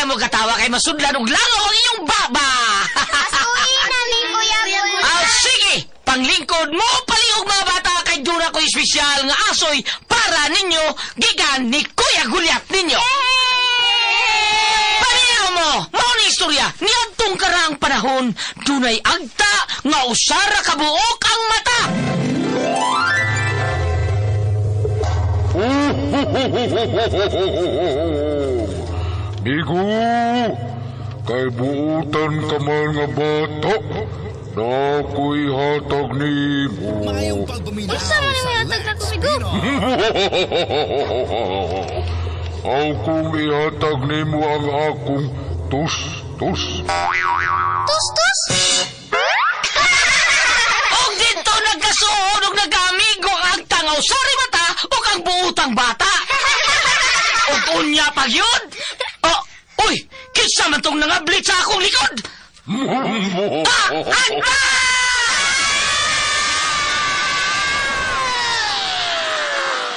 ka mo katawa kay masudlan og langaw ang iyong baba. Asuhin na ni Kuya Gulyat. Sige, panglingkod mo paliog mga bata kay dura ko espesyal nga asoy para ninyo gikan ni Kuya Gulyat ninyo. Paniyaw mo, mao ni istorya, niadtong karang panahon, dunay agta nga usara kabuok ang mata. Digo, kay buutan ka man nga bata, na ako'y hatag ni mo. Mayong pagbuminaw Isa man yung yatag na kumigo. Akong ihatag ni mo ang akong tus-tus. Tus-tus? Og dito nagkasuod og nagamigo ang tangaw sari mata o ang buutang bata. Og unya pa yun. Uy, kinsa man tong nangablit sa akong likod.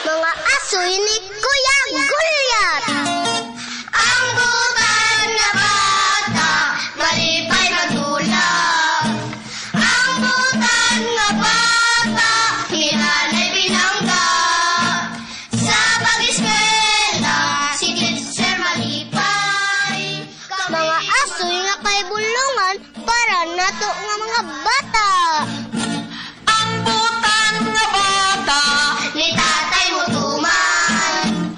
Mga asoy ni Kuya Gulyat. Ang butan na bata, malipay magdulag. Ang butan na bata, hinanay binangga. Sa pag-eskwela, si Teacher malipay. Mga asoy nga kay bulungan para nato nga mga bata. Ang butan nga bata. Ni tatay mo tuman.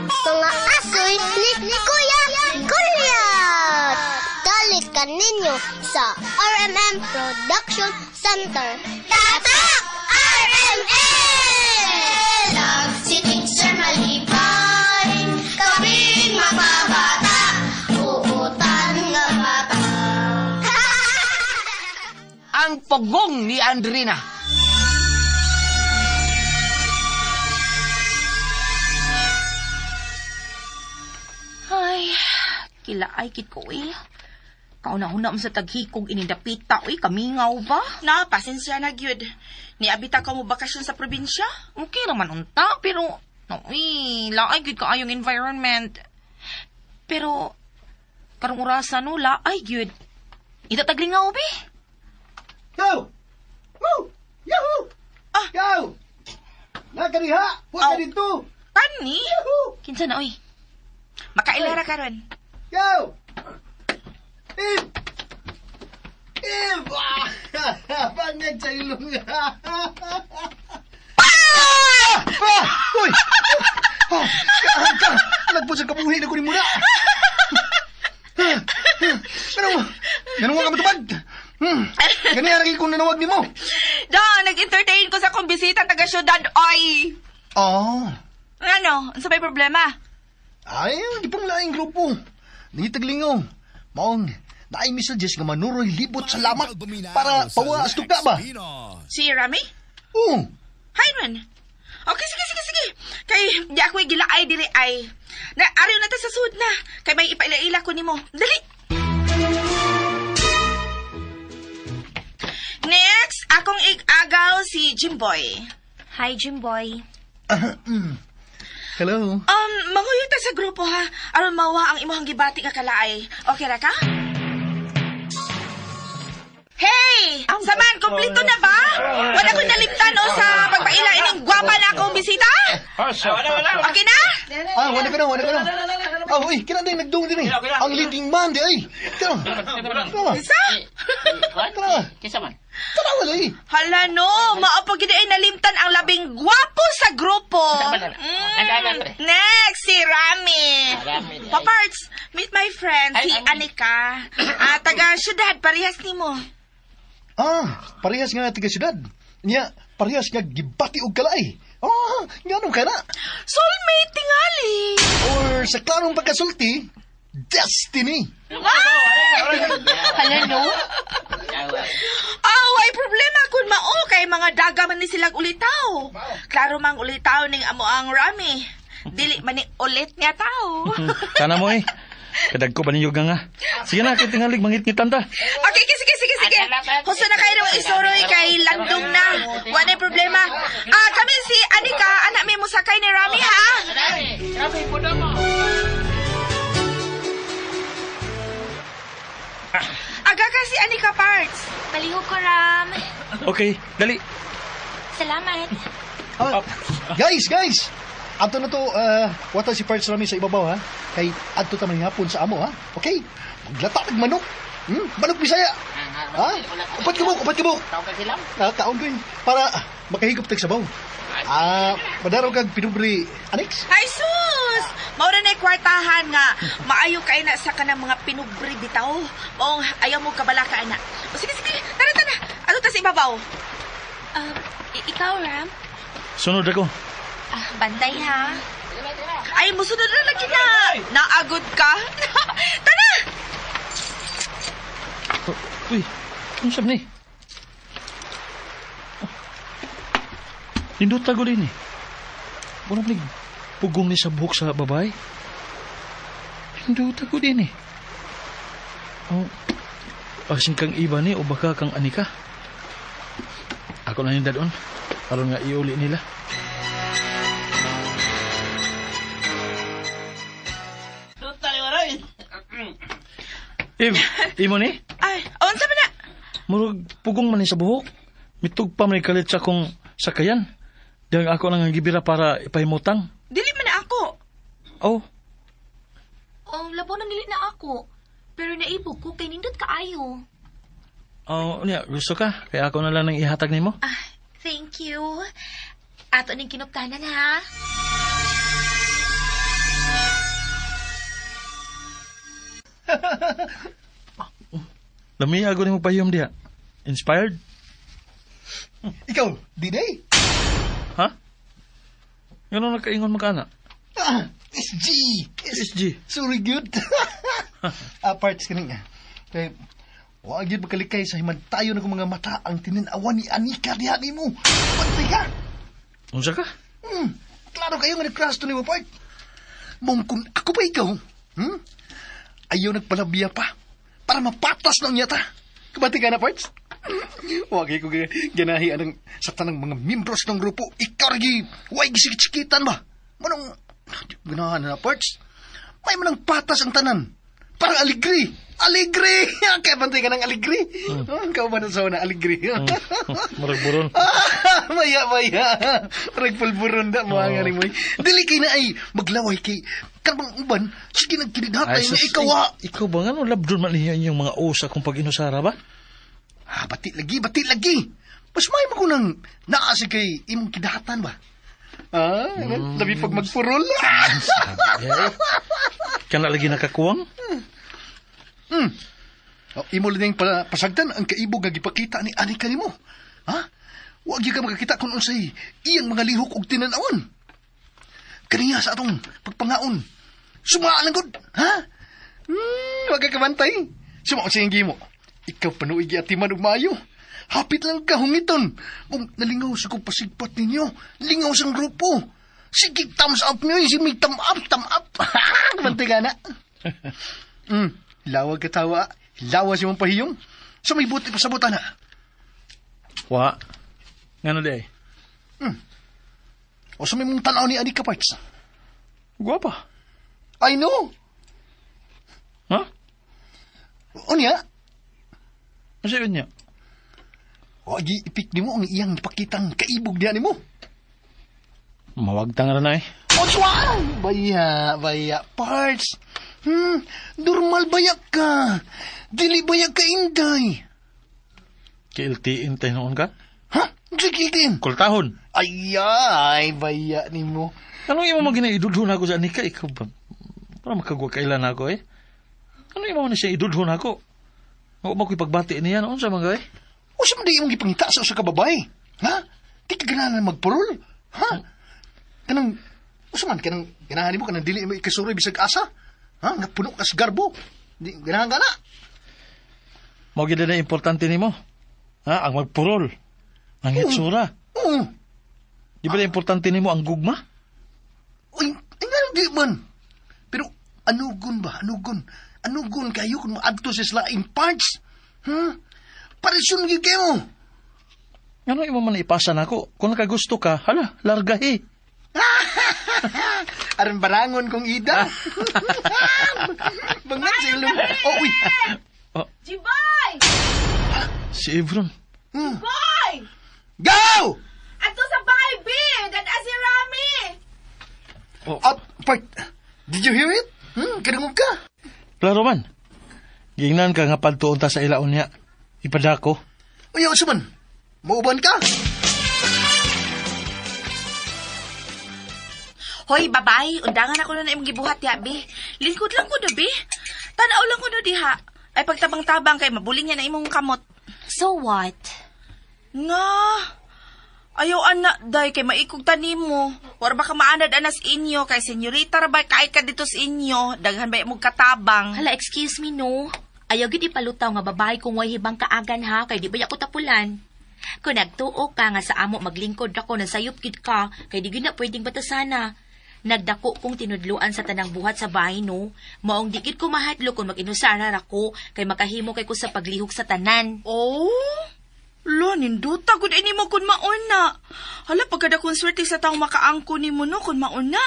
Mga asoy ni Kuya Gulyat. Dalikan ninyo sa RMM Production Center. Tatak! RMM! Lang si Teacher malipay. Kaming mababata. Uutan nga bata. Ang pagong ni Andrina. Ay, kila ay kit ko eh. Kauna-una mo sa taghikog inindapita, uy, kamingaw ba? Na, pasensya na, gyud. Niabita ka mo bakasyon sa probinsya? Okay naman unta, pero, uy, laay gyud ka ayong environment. Pero, karong orasan no, laay gyud. Itataglingaw, be? Go! Woo! Yahoo! Ah! Go! Nakariha! Huwag ka dito! Kani? Yahoo! Kinsa na, uy? Makailara ka ron. Go! Ib! Ib! Pangag sa ilong. Uy! Nagpo sa kabuhi na ko ni muna. Ganun ka matupad. Ganyan lagi kong nanawag ni mo. Da, nag-entertain ko sa kong bisita taga syudad, oy. Oh. Ano? Ano may problema? Ay, di pang laing grupo. Nangitaglingaw. Maong, naay messages nga manuroy libot sa lamat para pawa astugda ba? Si Rami? Oo. Hi, man. Okay, sige. Kay, di ako gilaay diri ay. Ariw na ta sa sud na. Kay may ipaila-ila ko nimo. Dali. Next, akong ig-agaw si Jimboy. Hi, Jimboy. Hello. Manguyo ta sa grupo ha. Aron mawa ang imong gibati nga kalaay. Okay ra ka? Hey! Saman, kompleto na ba? Wala ko nalimtan o sa pagpaila ining gwapa na akong bisita? Okay na? Wala ka na. Uy, kailan din nagdung din eh. Ang leading man di ay. Kailan? Isa? Kisa man? Tara wala eh. Hala no, maapag gina ay nalimtan ang labing gwapo sa grupo. Next, si Rami. Paparts, meet my friend, si Anika. Taga syudad, parehas ni mo. Parehas nga tiga syudad. Nya, parehas nga gibati og kalay. Ganun ka na. Soulmate tingali. Or sa klarong pagkasulti, destiny. Hala, no? Ay problema kun mao kay mga daga man ni silang ulitaw. Klaro mang ulitaw ning amo ang Rami. Dili man ni ulit nga tao. Sana mo eh. Kadag ko ba ninyo nga? Sige na, kay tingalig, mangit-ngitan ta. Okay, sige. Husto na kayo ng isoroy kay landong na. Wala problema. Kami si Anika, anak may musakay ni Rami, ha? si Anika Parts. Palihog ko, Ram. Okay, dali. Salamat. Guys! Ato na to, wata si Parts Rami sa ibabaw, ha? Kay adto ta man hapon sa amo, ha? Okay? Maglata ng manok. Manok Bisaya. Ha? Upat ka mo. Tawag ka sila? Kaon ko yun. Para makahigop tag sabaw. Madaraw kag pinubri, Anix? Ay, sus! Maura na kwartahan nga. Maayo kay na sa kanang mga pinubri bitaw. O ayaw mo kabalaka na. O sige. Tara. Ano ta sa ibabaw? Ikaw, Ram? Sunod ako. Bantay, ha? Ay, musunod na lagi na. Naagod ka. Tara! Uy, ano sab ni? Nindot tago din eh. Wala plig pugong ni sa buhok sa babae. Nindot tago din eh. Asin kang iba ni o baka kang Anika. Ako na yung dadon. Aron nga iuli nila. Imo ni? Ay, unsa man na? Murag pugong man ni sa buhok. Mitug pa man kalit sa kong sakayan. Diyang ako nang gibira para ipahimutang. Dili man na ako. Oh, Labo na nili na ako. Pero naibog ko kay nindot kaayo. niya, gusto ka? Kaya ako na lang nang ihatag nimo. Thank you. Ato ning kinuptanan, ha? Lami ako nimo pahiyom diha. Inspired? Ikaw, Diday? Ha? Ngano nagkaingon mo ka na? SG! SG. Sorry, good. Parts ka nga. Kaya, wag yun magkalikay sa himantayo ng mga mata ang tininawan ni Anika diha ni mo. Pantay ka! Unsa ka? Klaro kayo nga nag-crush to ni mo, Part. Mong kung ako pa ikaw, ayaw nagpalabiya pa para mapatas ng yata. Kabati ka na, Parts? Wag ko ganahi anang sa tanang mga membros ng grupo. Ikaw lagi, huwag gisikit-sikitan ba? Manong, ganahan na, Parts? May manang patas ang tanan. Parang aligri. Aligri! Kaya bantay ka ng aligri. Ikaw ba na sa na aligri? Marag buron. Maya. Marag pulburon na mga nga mo. Dili kay na ay maglaway kay karmang uban. Sige nagkinidhatay na ikaw ha. Ikaw ba nga no labdon man niya yung mga usa kung pag-inusara ba? Bati lagi. Mas may mo ko nang naasi kay imong kidahatan ba? Labi pag magpurol. Kana lagi nakakuwang? Imo lang yung pasagdan ang kaibog nga gipakita ni Anika nimo. Huwag ka makakita kung unsay iyang mga lihok og tinanawan. Kaniya sa atong pagpangaon. Sumaan lang gud, ha? Huwag ka kabantay. Sumaan sa iyang mo. Ikaw panuig atiman og maayo. Hapit lang ka hungiton. Kung nalingaw sa kong pasigpat ninyo, lingaw sang grupo. Sige, thumbs up nyo. Si may thumb up. Kabantay ka na. Lawag ka tawa. Lawa si mong pahiyong. So may buti pa sa buta na. Wa. Ngano day? O sa may mong tanaw ni Anika Parts. Guwapa. I know. Ha? O niya? Ano niya? O ipik ni mo ang iyang ipakitang kaibog niya ni mo. Mawagtang na eh. O swan! Baya. Parts. Normal bayak ka. Dili bayak ka inday. Kiltiin tayo noon ka? Ha? Sige din. Kultahon. Ay, baya ni mo. Anong imo mo ginaidudhon ako sa Anika? Ikaw ba? Para makagwa kailan ako eh. Ano imo na siya idudhon ako? Huwag mo ko ipagbati niya noon sa mga eh. O siya man di imong gipangita sa kababay. Ha? Di ka ganahan magpurol. Ha? Kanang, o siya man, kanang ganahan mo, kanang dili mo ikasuroy bisag asa. Ha? Nga puno ka sa garbo. Di, ganahan ka na. Mawag na importante ni mo. Ha? Ang magpurol. Ang hitsura. Oo. Di ba na importante ni mo ang gugma? Uy, nga di man. Pero, anugon ba? Anugon kayo kung maadto sa slaing parts? Parisyon yung kayo. Ano imo man ipasa na ako? Kung nakagusto ka, hala, largahi. Aron barangon kong ida. Bangat sa ilong. Oh, uy. Jibay! si Evron. Boy! Go! Ato sa bahay, B! Dada si Rami! Part, did you hear it? Kadungog ka. Klaro man. Gingnan ka nga pagtuon ta sa ilaon niya. Ipadako. Ayaw, suman. Mauban ka. Hoy, babay, undangan ako na imong gibuhat ya, B. Lingkod lang ko na, B. Tanaw lang ko na, diha. Ay pagtabang-tabang kay mabuling niya na imong kamot. So what? Nga. Ayaw anak, day, kay maikog tanim mo. War ba ka maanad anas inyo, kay senyorita ra ba kay ka dito sa inyo. Daghan ba imong katabang. Hala, excuse me, no? Ayaw gid ipalutaw nga babae kung way hibang kaagan ha, kay di ba ako tapulan. Kung nagtuo ka nga sa amo maglingkod ako na sayop gid ka, kay di gid na pwedeng batasana. Nagdako kong tinudluan sa tanang buhat sa bahay, no? Maong dikit ko mahadlo kung mag-inusarar ako, kay makahimo kay ko sa paglihok sa tanan. Oh? Lo, ninduta gud ini mo kun mauna. Hala, pagkada kong swerte sa taong makaangko ni mo no kun mauna.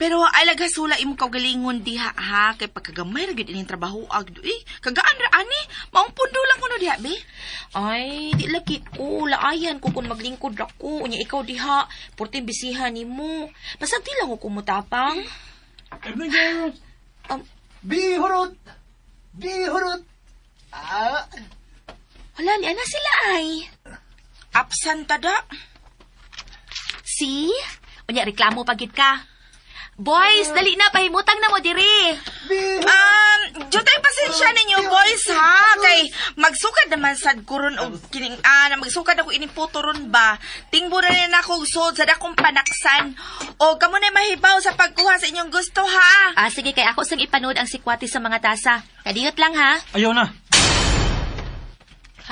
Pero ay laghasula imo kaugalingon diha ha, kay pagkagamay ra gid ining trabaho ag kagaan ra ani, maong pundo lang kuno diha be. Ay, di lagi ko. Laayan ko kung maglingkod ako. Unya ikaw diha. Porting bisihan ni mo. Pasag di lang ko kumutapang. Bihurot! Bihurot! Wala ni ana sila ay. Absent tada. See? Unya reklamo pagid ka. Boys, dali na, pahimutang na mo diri. Jutay pasensya ninyo, boys, ha? Kay, magsukad naman sad kuron o kining, magsukad ako iniputuron ba? Tingbura rin ako sod sa dakong panaksan. O, kamo na mahibaw sa pagkuha sa inyong gusto, ha? Sige, kay ako sang ipanood ang sikwati sa mga tasa. Kadiyot lang, ha? Ayaw na.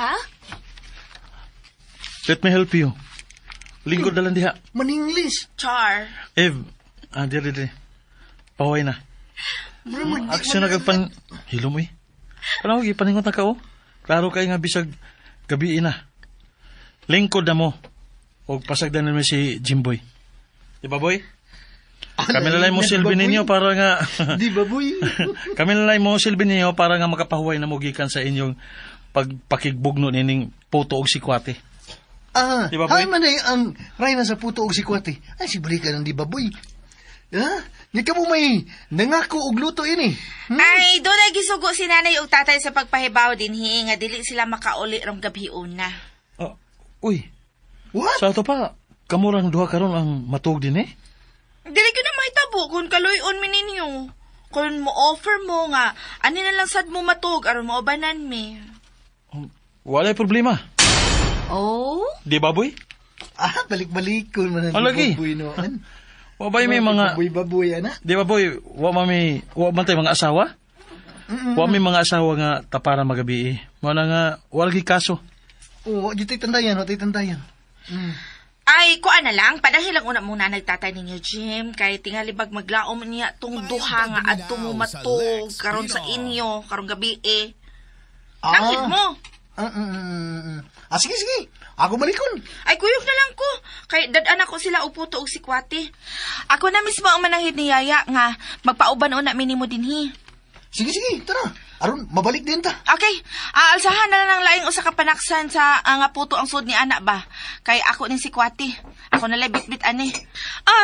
Ha? Let me help you. Lingkod na lang diha. Maninglis. Char. Diri. Paway na. Aksyon na kagpan... Hilo mo eh. Paano ipaningot na ka o? Klaro kayo nga bisag gabi na. Lingkod na mo. O pasagdan naman si Jimboy. Di ba, boy? Kami nalay mo silbi ninyo para nga... Di ba, boy? Kami nalay mo silbi ninyo para nga makapahuway na mugikan sa inyong pagpakigbugno nining puto og sikwate. Di ba, boy? Hay man ay ang rayna sa puto og sikwate. Ay, si balikan ang di ba, boy? Nga ka mo may nangako og luto ini. Ay, doon ay gisugo si nanay o tatay sa pagpahibaw din, nga dili sila makauli rong gabi una. Uy, What? sa ato pa, kamurang duha karon ang matug din eh. Dili ko na mahitabo kung kaloy-on mi ninyo. Kung mo offer mo nga, ani na lang sad mo matug, aron mo obanan mi. Walay problema. Oh? Di ba, boy? Balik-balik ko man ang Lagi. baboy noon. Wa ba may mga... Baboy, ana? Di ba, boy? Wa man tayo mga asawa? Wa may mga asawa nga tapara magabi eh. Mana nga, walagi kaso. Oo, di tayo tandayan. Ay, kuan na lang, padahilang una muna nagtatay ninyo, Jim, kay tingalibag maglaom niya tong duha nga at tumumatog karon sa inyo, karong gabi eh. Nakit mo. Sige. Ako malikon. Ay, kuyog na lang ko. Kay dadan ako sila uputo og sikwati. Ako na mismo ang manahid ni Yaya nga magpauban una minimo dinhi. Sige, tara. Aron, mabalik din ta. Okay, aalsahan na lang laing usa ka panaksan sa nga puto ang sud ni anak ba. Kay ako ning sikwati. Ako na bit ani.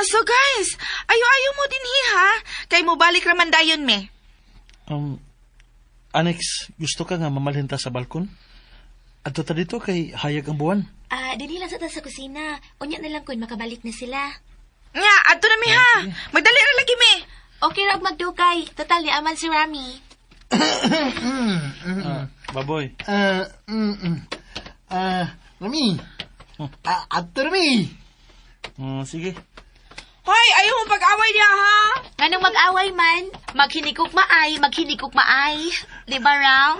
So guys, ayo mo dinhi ha. Kay mo balik raman dayon me. Annex, gusto ka nga mamalhinta sa balkon? Adto ta dito kay hayag ang buwan. Dili lang sa kusina. Unya na lang kung makabalik na sila. Nga, adto na mi ha. Magdali ra lagi mi. Okay ra magdugay. Total ni aman si Rami. Baboy. Rami. Ato Rami. Sige. Hoy, ayaw mo pag-away niya ha. Nganong mag-away man, maghinikog maay. Di ba, Ram?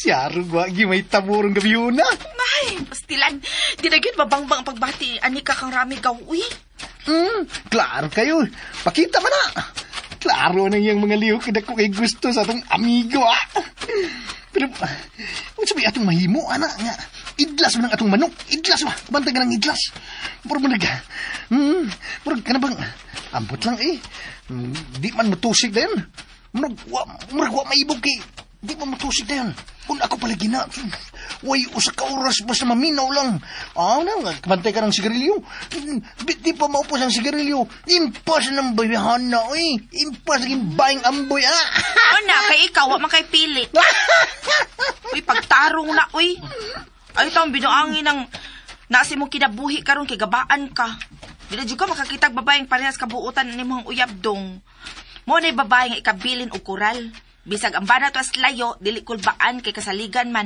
Siyaro, gwagi may taburong gabi una. Ay, pastilan. Di na gyud mabangbang pagbati ani ka kang Rami gawi. Klaro kayo. Pakita man na. Klaro na yung mga lihok na ko kay gusto sa atong amigo, Pero, kung sabi atong mahimo, anak, nga, idlas mo ng atong manok. Idlas ba? Bantag ka ng idlas. Puro mo naga. Puro ka na bang, Ambot lang eh. Di man matusig din. Murag wa maibog kay. Di man matusig din. Kung ako palagi na, way usa ka oras basta maminaw lang. Kamantay ka ng sigarilyo. Di pa maupos ang sigarilyo. Impas ng bayahan na, eh. Impas ng bayang amboy, Una, kay ikaw, wa man kay pilit. Uy, pagtarong na, uy. Ay, taong binuangin ng nasi mong kinabuhi karon kay gabaan ka. Bila juga makakitag babaeng parehas kabuutan ni mong uyab dong. Mo na babaeng ikabilin o kural. Bisag ang bana to as layo, dili kulbaan kay kasaligan man.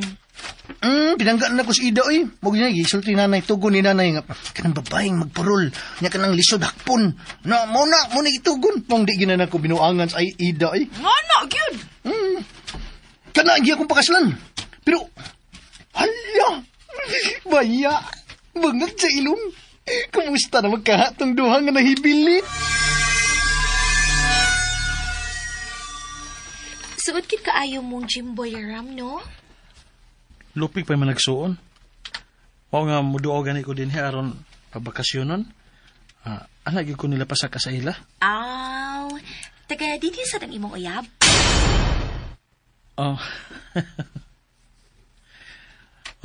Pinanggaan na ko si Ida, oy. Huwag niya, gisulti nanay, tugon ni nanay nga. Kanang babaeng magparol. Niya kanang lisod hakpon. Na, muna itugon. Pang di ginanan ko binuangan sa Ida, eh. Nga, gyud. Kana, hindi akong pakaslan. Pero, hala, baya, bangag sa ilong. Kamusta na magkahatong duha nga nahibilit? Suot kit kaayo mong Jimboy Ram, no? Lupig pa man nagsuon. O nga muduo gani ko din aron pabakasyonon. Anak gyud ko nila pa sa kasaila. Aw, taga didi sa tang imong uyab. Oh.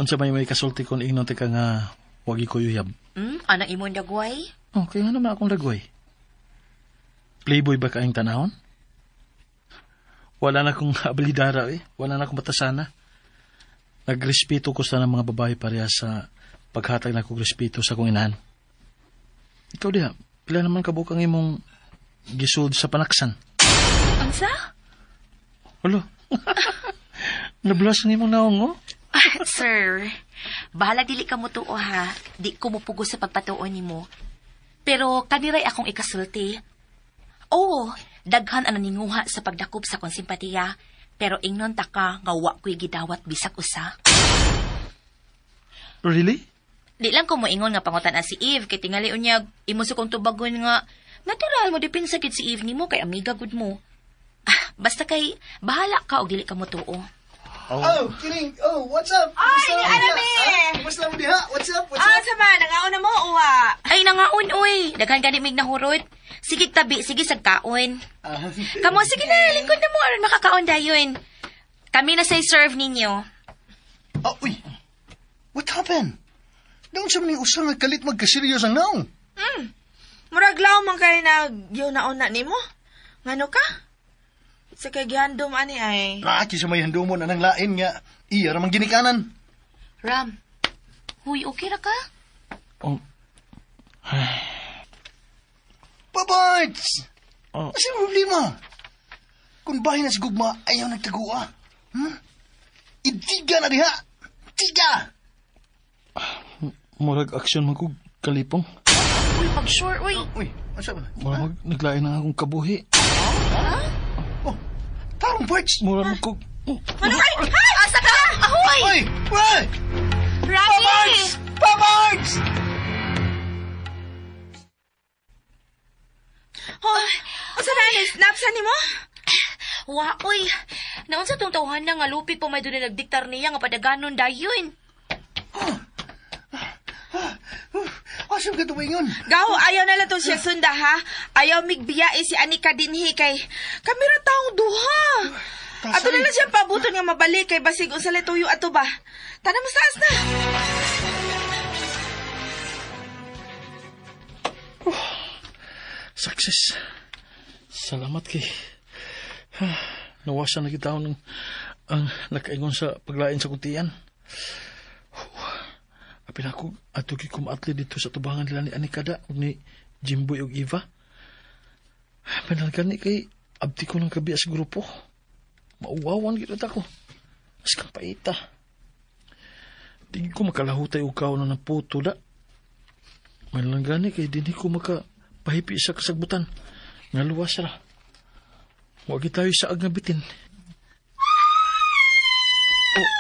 Unsa may kasulti kon ingnon te ka nga wagi ko yuyab. Anang imong dagway? Oh, kaya nga naman akong dagway. Playboy ba kaing tanahon? Wala na akong abilidara, eh. Wala na akong batasana. Nagrespeto ko sa mga babae pareha sa paghatag na akong respeto sa kong inahan. Ikaw diha, pila naman kabukang imong gisud sa panaksan. Ansa? Alo. Nablas ni mong naong, oh. Sir, bahala dili ka mo tuo ha. Di ko mupugo sa pagpatuon nimo. Pero kaniray akong ikasulti. Oo, daghan ang naninguha sa pagdakop sa kong simpatiya. Pero ingnon ta ka nga wa ko'y gidawat bisag usa. Really? Di lang ko moingon nga pangutan si Eve kay tingali unyag imo sa kong tubagon nga natural mo dipin sakit si Eve nimo kay amiga gud mo. Basta kay bahala ka og dili ka mo tuo. Oh, kiring. Oh, what's up? Ay, ni Anami! Kumusta mo diha? What's up? Sama, nangaon na mo, uwa. Ay nangaon oy, daghan gani mig nahurot. Sige tabi, sige sagkaon. Kamo sige na lingkod na mo aron makakaon dayon. Kami na say serve ninyo. Uy. What happened? Daon sa mga usang kalit magkasiryos ang naong. Muraglaw man kayo na yun naon na nimo. Ngano ka? Sa kay gihandom ani ay. Sa may handumon anang lain nga. Iya ramang ginikanan. Ram, huy, okay ra ka? Oh. Babards! Oh. Kasi problema. Kung bahay na si Gugma, ayaw nagtagua. Idiga na diha! Tiga! Murag aksyon man kog kalipong. Uy, pag-sure, uy. Uy, asa ba? Murag naglain na akong kabuhi. Tarong parts! Murag kog... Ano ay? Asa ka? Ahoy! Uy! Uy! Rami! Babards! Oh, asa na ni snapsan nimo? Wa, uy. Naon sa tong tawhan na nga lupig pa may doon na nagdiktar niya nga padaganon dayon. Asam ka tuwingon? Gaw, ayaw na lang to siya sunda, ha? Ayaw migbiyae si Anika dinhi kay kamera taong duha. Ato na lang siya pabuton nga mabalik kay basig unsa lay tuyo ato ba? Tanang masaas na. Success. Salamat kay... Nawasan na kita ng nakaingon sa paglain sa kuntian. Apil ako ato kumatli dito sa tubangan nila ni Anikada o ni Jimboy o Eva. Pinalgani kay abdi ko ng kabi sa grupo. Mauwawan gito ako. As kang paita. Di ko makalahutay o kao na ng puto da. Manlanggani kay di ko makapahipi sa kasagbutan. Nga luwas ra. Huwag tayo sa agnabitin. Oh.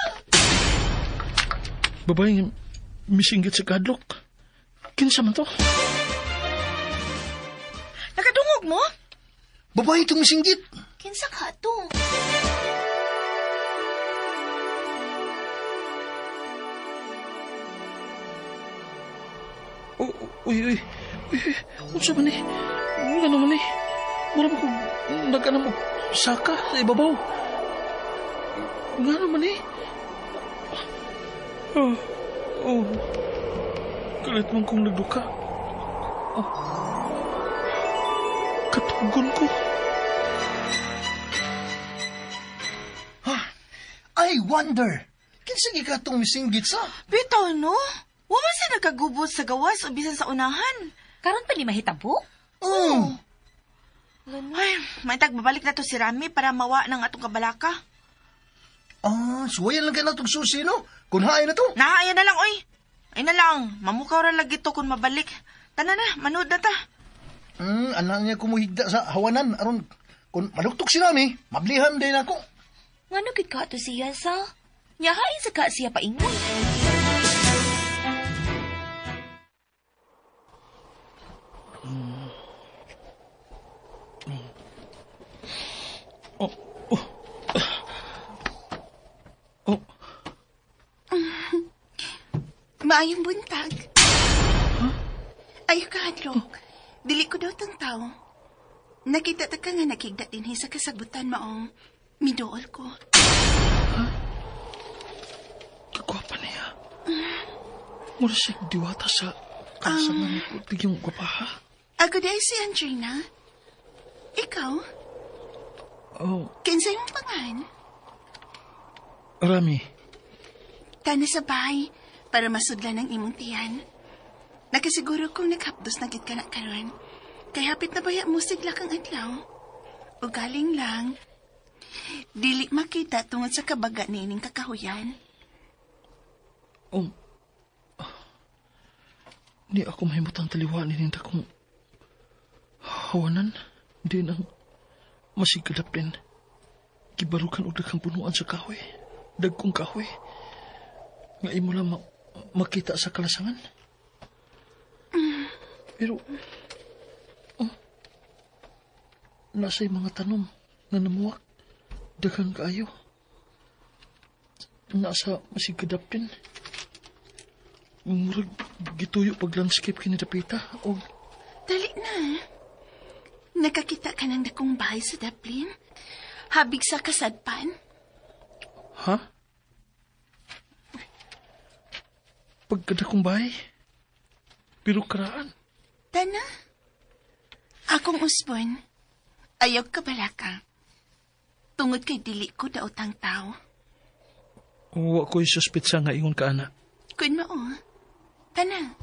Babaeng misinggit sa kadlok. Kinsa man to? Nakadungog mo? Babae itong misinggit. Kinsa ka to? Uy. Unsa man eh? Nga naman eh. Mura ko nagkanam og saka sa ibabaw. Nga naman eh. Oh. Kalit man kong nagduka. Katugon ko. I wonder, kinsagi ka itong misinggit sa? Bitaw, no? Waman siya nagkagubot sa gawas o bisan sa unahan. Karon pa ni mahitabo? Ay, may tagbabalik na to si Rami para mawa ng atong kabalaka. Suwayan lang ka na itong susi, no? Kunhain na to. Ayan na lang, oy. Ay na lang, mamukaw ra lagi to kung mabalik. Tana na, manood na ta. Anak niya kumuhigda sa hawanan. Aron, kung maluktok si Rami, mablihan din ako. Ngano gid ka to siya sa? Nyahain sa ka siya paingon. Maayong buntag. Ayaw ka, Hadlok. Dili ko daw tang tao. Nakita ta ka nga nakigda din sa kasabutan maong midool ko. Kagwapa niya. Mura siya diwata sa kasaman ni Putig yung gwapaha. Ako dahil si Andrina. Ikaw? Kinsay mong pangan? Rami. Tana sa bahay para masudlan ng imong tiyan. Nakasiguro kong naghapdos na gid ka na karon. Kay hapit na baya mo sigla kang adlaw. O galing lang. Dili makita tungod sa kabaga nining kakahuyan. Di ako mahimutang taliwa nininda kong hawanan. Di nang masigadapin. Gibarukan o daghang punuan sa kahoy. Dagkong kahoy. Nga imo lang makita sa kalasangan. Pero, nasa yung mga tanom na namuwak. Daghang kaayo. Nasa masigadap din. Murag gituyo pag landscape kinidapita. Dali na. Nakakita ka ng dakong bahay sa Dublin? Habig sa kasadpan? Ha? Pagkadakong bahay? Pero karaan? Tana? Akong usbon. Ayaw ka balaka. Tungod kay dili ko daotang tao. Wa ko'y suspitsa nga ingon ka, anak. Kun mao. Tana.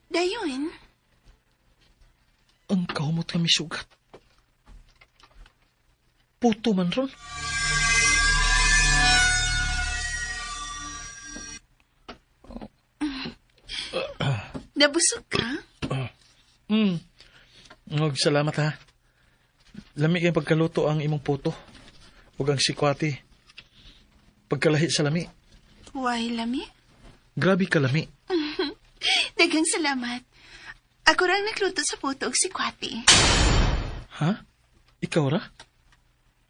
Dayon. Ang kahumot kami sugat. Puto man ron. Nabusog ka? Salamat ha. Lami kayong pagkaluto ang imong puto. Huwag ang sikwati. Pagkalahi sa lami. Why, lami? Grabe ka lami. Daghang salamat. Ako rang nagluto sa puto og si Kwati. Ha? Ikaw ra?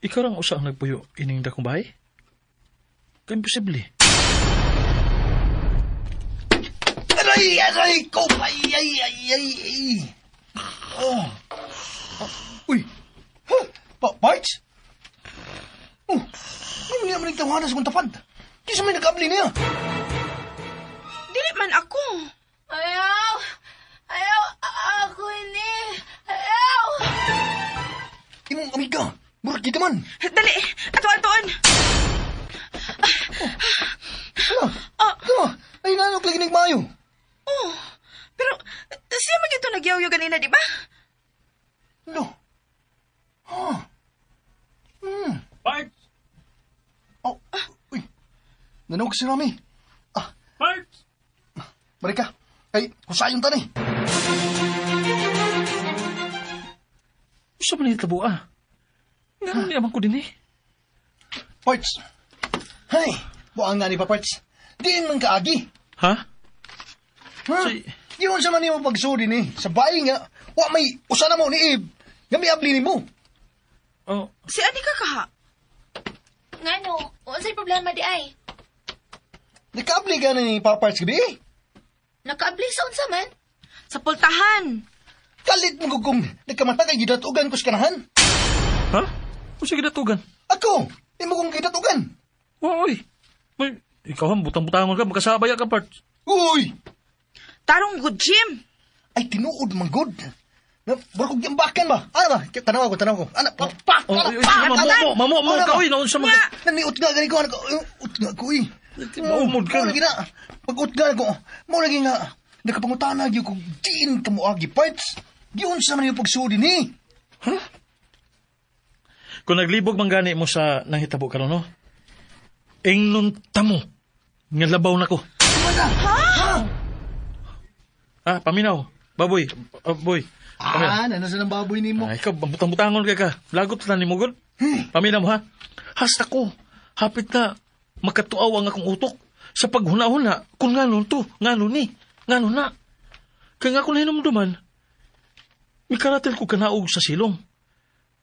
Ikaw rang usa ang nagpuyo ining dakong bahay? Imposible. Aray ko! Ay! Uy! Parts? Ano niya man nagtawanan sa kong tapad? Di sa may nag-abli niya. Dili man ako. Ayaw! Ako ini! Ayaw! Imong amiga, murag kita man. Dali, atuan. Ay, nanok lagi nagmayo. Pero siya magito nagyaw-yaw ganina, di ba? No. Bart! Uy, nanog si Rami. Bart! Balik ka. Ay, kusayon ta ni. Gusto ba nito tabuha? Nga niyaman ko din eh. Parts. Hay, buang nga ni pa Parts. Diin man kaagi. Ha? Yun sa man mo pagsuri ni. Sa bahay nga, may usana mo ni Eve. Nga may abli ni mo. Si Ani ka kaha? Ngano, unsay problema di ay? Nakaabli ka na ni Paparts gabi? Nakaabli sa unsa man? Sa pultahan. Kalit mo kung nagkamata kay gidatugan ko sa kanahan. Ha? O sige datugan. Ako, di mo kong gidatugan. Oy. May, ikaw ham, butang-butangon ka, makasabay ka, Parts. Uy! Tarong good, Jim. Ay, tinuod man good. Baru kong giambakan ba? Ano ba? Tanaw ko. Anak, pak! Mamo, ka, uy, naon sa mga... Naniut nga gani ko, ut nga ko, uy. Maumod ka. Mao lagi na. Pag-ut nga ko, mao lagi nga, nakapangutanag yung kung diin ka mo agi parts. Diyon sa man yung pagsudi ni. Huh? Kung naglibog man gani mo sa nangitabo ka no? Ingnon tamo. Nga labaw na ko. Ha? Paminaw. Baboy. Boy. Ano sa ng baboy ni mo? Ay, ikaw, butang-butangon ka. Lagot na ni mo, God. Paminaw, ha? Hasta ko. Hapit na makatuaw ang akong utok. Sa paghuna-huna, kung ngano to, ngano ni, ngano na. Kaya nga ko na hinumduman, may karatil ko kanaog sa silong.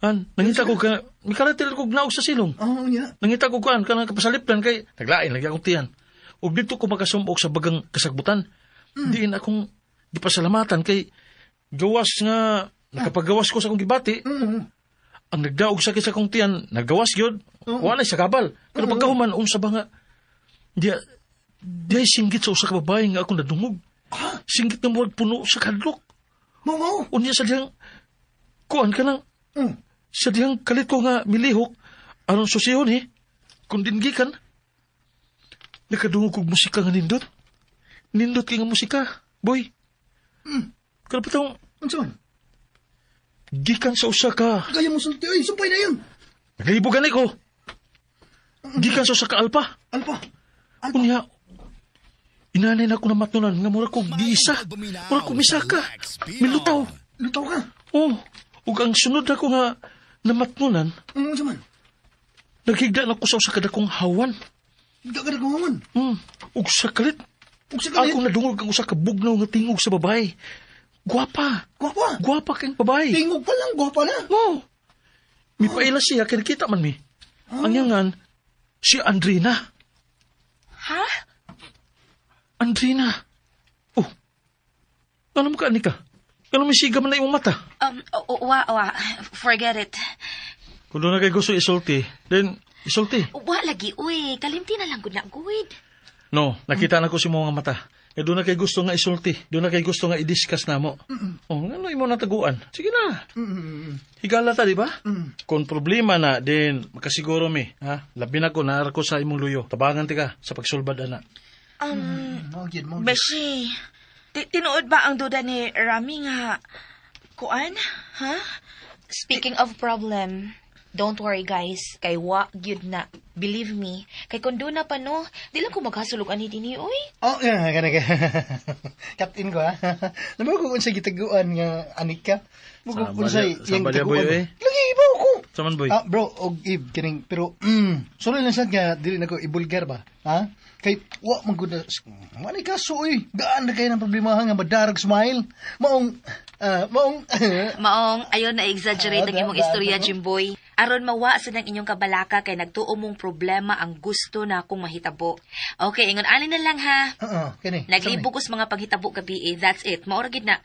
Nangita ko ka, may karatil ko kanaog sa silong. Oo, niya. Nangita ko ka kapasaliplan kay, naglain, lagi akong tiyan. O dito ko makasumbok sa bagang kasagbutan. Diin akong, di pasalamatan kay, gawas nga, nakapagawas ko sa akong gibati. Ang nagdaog sa kisa kong tiyan, naggawas yun, wala sa kabal. Pero pagkahuman, unsa ba nga, di ay singgit sa usa ka babae nga akong nadungog. Singgit na mo puno sa kadlok. Mo. Unya sa diyang, kuan ka nang, sa diyang kalit ko nga milihok, aron susihon kung dingikan. Nakadungog kong musika nga nindot. Nindot kay nga musika, boy. Kalapatang, Anson? gikan sa usa ka. Kaya mo sulti, ay, sumpay na yun. Naglibogan ko. Gikan sa usa ka alpa. Alpa. Unya, inanay na ako na matnunan nga mura ko giisa. Mura ko misaka. Milutaw. Lutaw ka. Oh, ug ang sunod ako nga namatnunan, Saman? naghigda na ko sa usa ka dakong hawan. Hindi ka nagawaman. Ug sa kalit. Ug sa kalit? Ako nadungog ang usa ka bugnaw nga tingog sa babae. Gwapa. Gwapa. Gwapa kang babae. Tingog pa lang, gwapa na. Mo. Mi paila siya kinikita man mi. Ang yangan si Andrina. Ha? Andrina. Oh. Ano mo ka ani ka? Ano may siga man na imong mata? Forget it. Kung doon na kayo gusto isulti, then isulti. Wa lagi, uy. Kalimti na lang gud na guwid. No, nakita na ko si mga mata. Eh, doon na kayo gusto nga isulti. Doon na kayo gusto nga i-discuss na mo. Oh, ano imo nataguan? Sige na. Higala ta, di ba? Kung problema na, din makasiguro mi. Ha? Labi na ko, naara ko sa imong luyo. Tabangan ti ka sa pagsulbad na. Mogid. Beshi, tinuod ba ang duda ni Rami nga, kuan? Ha? Speaking of problem, don't worry guys. Kay wa gyud na. Believe me. Kay kung doon na pa no, di lang ko maghasulog ani dini, uy. Oh, yeah, ka. Captain ko, ha? Naman ko kung sa gitaguan nga anik ka. Kung sa yung boy, eh. Lagi, ibaw ko. Saman, boy? Bro, og Ib, kining, pero, sorry lang sad nga, dili na ko ibulgar ba? Ha? Kay, wa, magkuda, wala kaso, eh. Gaan na kayo ng problema nga, madarag smile. Maong, Maong, ayon na exaggerate ang imong istorya, Jimboy. Aron mawa sa nang inyong kabalaka kay nagtuo mong problema ang gusto na akong mahitabo. Okay, ingon alin na lang ha. kini. Naglibog ko sa mga paghitabo gabi eh. That's it. Maoragid na.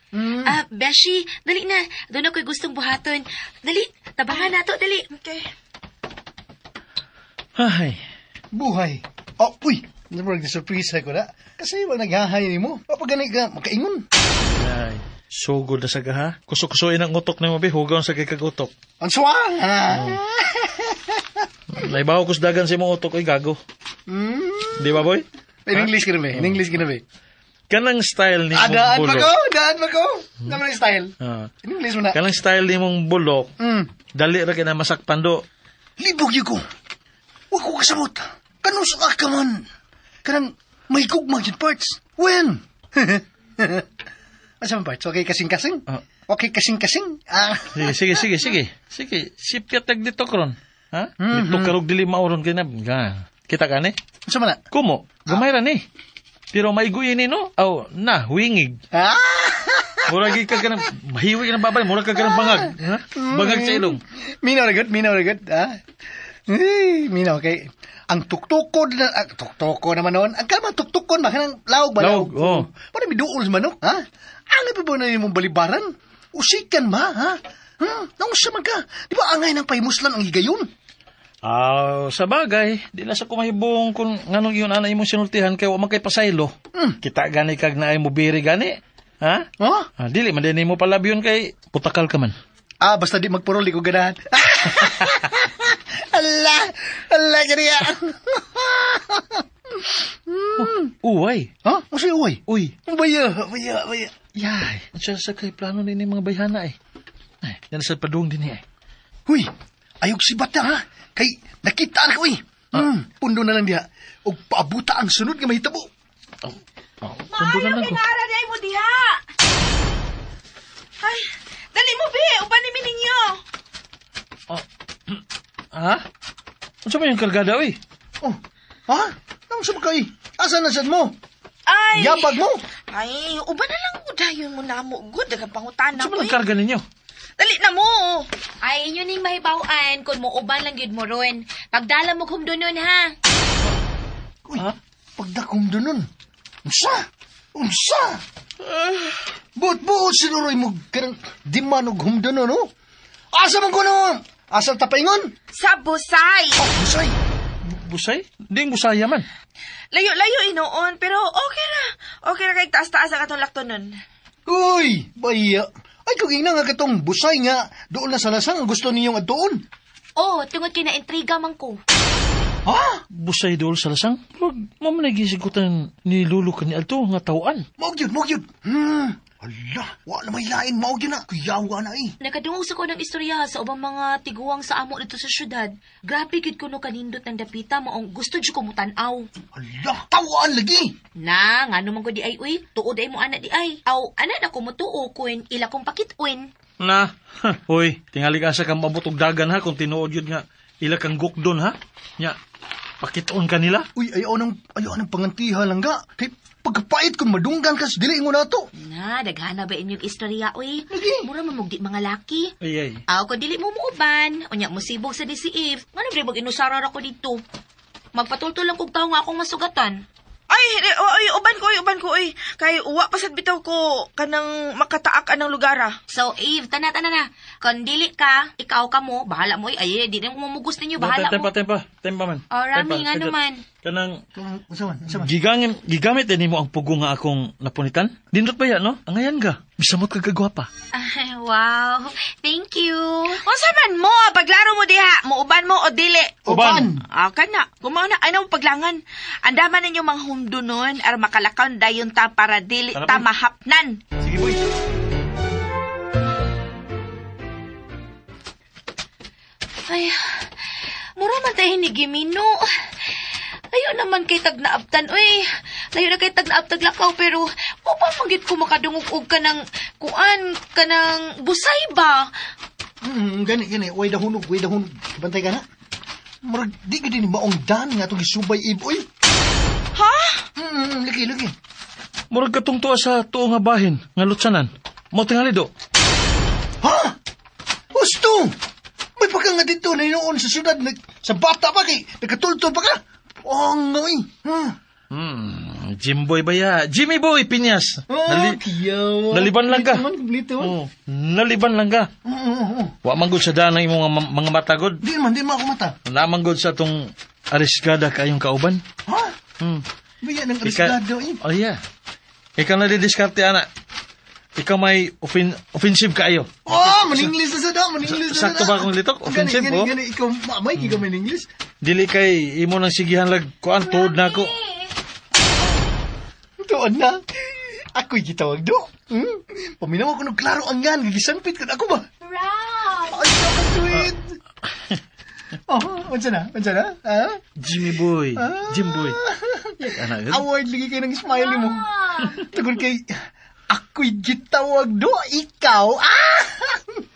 Beshi, dali na. Doon ako'y gustong buhaton. Dali, tabangan na to, dali. Okay. Ay. Buhay. Oh, uy. Naman surprise ko na. Kasi wag naghahay ni mo. Papaganay ka, makaingon. Ay. Sugod na sa gaha. Kusok-kusoin ang utok na mo, be. Hugaw sa kikagutok. Ang swang, ha? Naibaw ko sa dagan sa imong utok, ay gago. Di ba, boy? In English ka na, be. In English ka na, be. Kanang style ni mong Daan bulok. pa ko. Naman yung style. In English mo na. Kanang style ni mong bulok, dali ra kina masakpan do. Libog yun ko. Huwag ko kasabot. Kanong sa ka man. Kanang may gugmang yun parts. When? Asa man parts? Okay kasing-kasing? Okay kasing-kasing? Sige. Sipyat tag dito kron. Ha? Dito karog dili mauron kina. Kita ka ni? Asa man na? Kumo, gamay ra ni. Pero may guyin ni no? Aw, na, wingig. Murag ka kanang mahiwi ka ng babay, murag ka kanang bangag. Ha? Bangag sa ilong. Minaw na good, ha? Minaw kay ang tuktukod na tuktuko naman noon. Ang kalma tuktukon makanang lawog ba? Lawog, oo. Para mi duol sa manok, ha? Ano pa ba na imong balibaran? Usikan ma, ha? Naong siya man ka. Di ba angay ng pahimuslan ang higayon? Sa bagay, di na sa kumahibong kung nganong yun ana imong sinultihan kay wa man kay pasaylo. Kita gani kag naay mo biri gani. Ha? Dili man din mo palabyon kay putakal ka man. Basta di magpuruli ko ganahan. Allah, kaniya. Uway. Ha? Masa uway? Uy. Baya. Yay, siya sa kay plano din mga bayhana eh. Ay, yan sa padung din eh. Huy, ayog si bata ha. Kay nakita na ko eh. Pundo na lang diha. O paabuta ang sunod nga mahitabo. Pundo na lang ko. Kinara day mo diha. Ay, dali mo be, uban ni ninyo. Ha? Ano ba yung kargada eh? Ha? Nang sa ka eh? Asan na sad mo? Ay. Yapag mo? Ay, uban na lang udayon mo na mo. Good, dagang pangutana Ano ko ba ang karga ninyo? Dali na mo. Ay, inyo ning mahibaw-an kung mo uban lang yun mo ron. Pagdala mo kumdunon, ha? Uy, pagdakom doon nun. Unsa? Buot sinuroy mo kanang dimanog humdoon, no? Asa man ko no? Asa tapaingon? Sa busay. Busay. Busay? Di yung busaya man. Layo-layo inoon, pero okay ra. Okay ra kay taas-taas ang atong lakton nun. Uy, baya. Ay, kung ina nga katong busay nga, doon na sa lasang ang gusto niyong adoon. Oh, tungod kay na-intriga man ko. Ha? Busay dool sa lasang? Wag mo man nagisigutan ni Lulu ka ni Alto nga tawaan. Maugyod. Hala, wala may lain, maugyod na. Kuyawa na eh. Nakadungog sa ko ng istorya sa ubang mga tiguang sa amo dito sa syudad. Grabe gid kuno kanindot ng dapita mo ang gusto jud ko mutan-aw. Hala, tawaan lagi. Na, ngano man ko di ay uy, tuod ay mo ana di ay. Aw, ana na ko mutuo kuin ila kong pakit-uin. Na, hoy, tingali ka sa kang mabutog dagan ha kung tinuod yun nga ila kang gukdon ha. Nya, pakitoon ka nila? Uy, ayaw nang pangantiha lang ga. Kay pagkapait kung madunggan ka sa dili mo na to. Na, daghana ba inyong istorya uy? Lagi. Mura man mugdi mga laki. Ay. Aw, kung dili mo muuban, unya musibog sa DCF. Ngano ba mag-inusara ako dito? Magpatultol lang kog tawo nga akong masugatan. Ay, uban ko, oy. Kay uwa pasad bitaw ko kanang makataak anang lugar ah. So, Eve, tana na. Kung dili ka, ikaw ka mo, bahala mo. Ay, di na mo mamugos ninyo, bahala mo. Tempa man. O, Rami, nga naman. Kanang, Usaman. gigamit din mo ang pugo nga akong napunitan? Dindot ba yan, no? Angayan ga. Bisamot ka kagwapa. Ay, wow. Thank you. Unsa man mo, paglaro mo diha, muuban mo o dili? Uban. Kana. Gumaw na, ay na mo paglangan. Andaman ninyo mang humdunon, ar makalakaw dayon ta para dili Ano ta ba? mahapnan. Sige, boy. Ay, mura man tayo ni Gimino. Layo naman kay tag naabtan, uy. Layo na kay tag naabtag lakaw, pero upang manggit ko makadungog ka ng busay ba? Gani. Way dahunog. Bantay ka na. Marag, di ka din maong dan nga itong isubay iboy. Ha? Lagi. Murag katong tuwa sa tuo nga bahin, nga lutsanan. Mo tingali do. Ha? Gusto! May pagka nga dito na inoon sa syudad, sa bata pa kay, nagkatultol pa ka. Oo nga eh. Jimboy ba ya? Jimmy Boy, Pinyas. Kiyaw. Naliban lang ka. Kumplito. Naliban lang ka. Wa manggod sa daan ng imong mga matagod. Di man ako mata. Namanggod sa tong ariskada kayong kauban. Ha? Baya ng ariskado eh. Oh yeah. Ikaw na didiskarte, ana. Ikaw may offensive kaayo. Maninglis na sa da. Sakto ba akong litok? Offensive, oh? Gani, ikaw, mamay, ikaw maninglis. Dili kay imo nang sigihan lag kuan tuod na ako. Tuon na. Ako'y gitawag do. Paminaw ako ng klaro ang yan. Gigisanpit ka na ako ba? Wow! Ay, sweet. Mansa na? Ha? Jimmy Boy. Jim Boy. Award lagi kayo ng smiley mo. Tugod kay, ako'y gitawag do. Ikaw.